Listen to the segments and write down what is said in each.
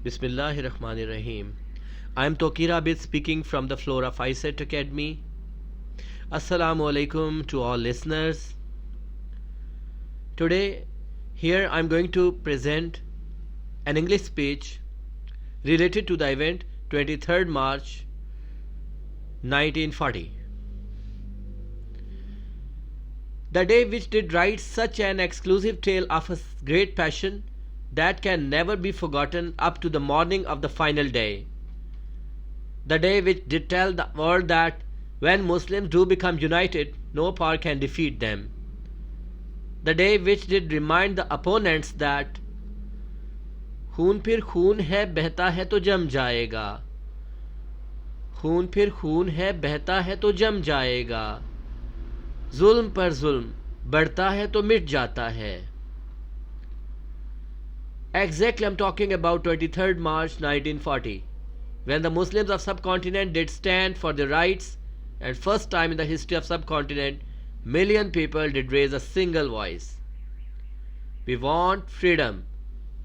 Bismillahirrahmanirrahim. I am Tokir Abid speaking from the floor of I-CET Academy. Assalamu alaikum to all listeners. Today, here I am going to present an English speech related to the event 23rd March 1940. The day which did write such an exclusive tale of a great passion that can never be forgotten up to the morning of the final day. The day which did tell the world that when Muslims do become united, no power can defeat them. The day which did remind the opponents that खून फिर खून है बहता है तो जम जाएगा, खून फिर खून है बहता है तो जम जाएगा, जुल्म पर जुल्म बढ़ता है तो मिट जाता है. Exactly, I'm talking about 23rd March 1940, when the Muslims of subcontinent did stand for their rights, and first time in the history of subcontinent, million people did raise a single voice. We want freedom.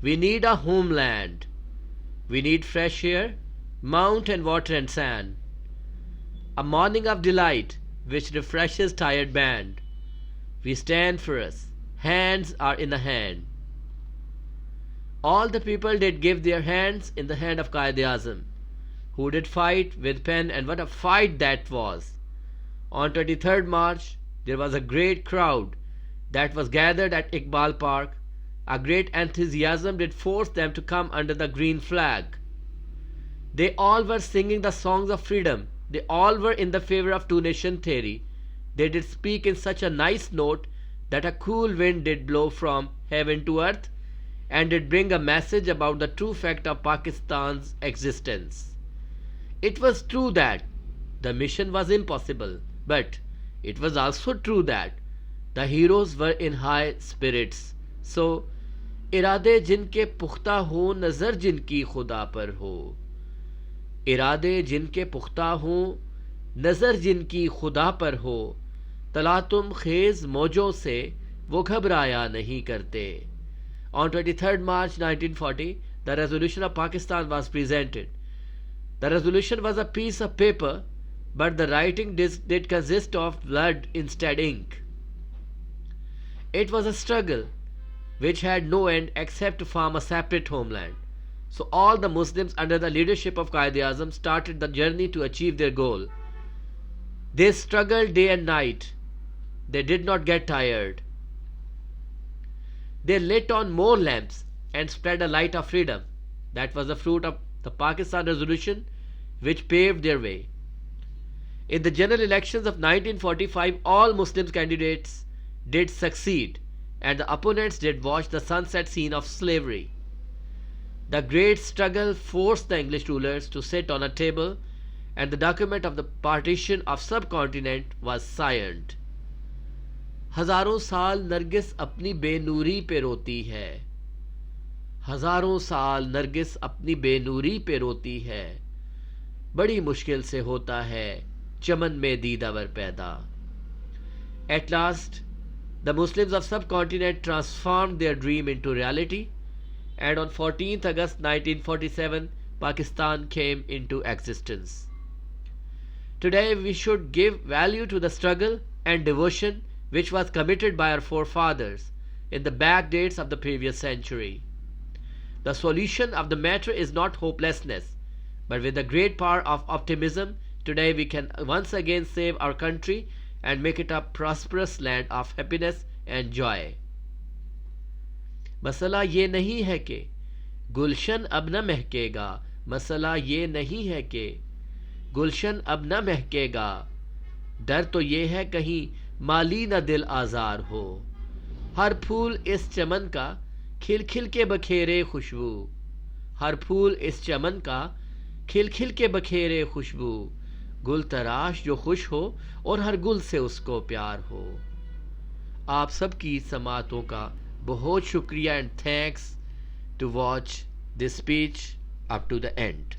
We need a homeland. We need fresh air, mountain water and sand. A morning of delight which refreshes tired band. We stand for us. Hands are in the hand. All the people did give their hands in the hand of Quaid Azam, who did fight with pen, and what a fight that was. On 23rd March, there was a great crowd that was gathered at Iqbal Park. A great enthusiasm did force them to come under the green flag. They all were singing the songs of freedom. They all were in the favor of two-nation theory. They did speak in such a nice note that a cool wind did blow from heaven to earth, and did bring a message about the true fact of Pakistan's existence. It was true that the mission was impossible, but it was also true that the heroes were in high spirits. So, इरादे जिनके पुख्ता हो, नजर जिनकी खुदा पर हो. इरादे जिनके पुख्ता हो, नजर जिनकी खुदा पर हो. तलातुम खेज मौजों से वो घबराया नहीं करते. On 23rd March 1940, the resolution of Pakistan was presented. The resolution was a piece of paper, but the writing did consist of blood instead ink. It was a struggle which had no end except to form a separate homeland. So all the Muslims under the leadership of Quaid Azam started the journey to achieve their goal. They struggled day and night. They did not get tired. They lit on more lamps and spread a light of freedom. That was the fruit of the Pakistan resolution which paved their way. In the general elections of 1945, all Muslim candidates did succeed, and the opponents did watch the sunset scene of slavery. The great struggle forced the English rulers to sit on a table, and the document of the partition of subcontinent was signed. हजारों साल नरगिस अपनी बेनूरी पे रोती है, हजारों साल नरगिस अपनी बेनूरी पे रोती है. बड़ी मुश्किल से होता है चमन में दीदावर पैदा. At last, the Muslims of subcontinent transformed their dream into reality, and on 14th August 1947, Pakistan came into existence. Today, we should give value to the struggle and devotion which was committed by our forefathers in the back dates of the previous century. The solution of the matter is not hopelessness, but with the great power of optimism, today we can once again save our country and make it a prosperous land of happiness and joy. मसला ये नहीं है कि गुलशन अब न महकेगा, मसला ये नहीं है कि गुलशन अब न महकेगा. डर तो ये है कहीं माली न दिल आज़ार हो. हर फूल इस चमन का खिल खिल के बखेरे खुशबू, हर फूल इस चमन का खिल खिल के बखेरे खुशबू. गुल तराश जो खुश हो और हर गुल से उसको प्यार हो. आप सबकी समातों का बहुत शुक्रिया, and thanks to watch this speech up to the and.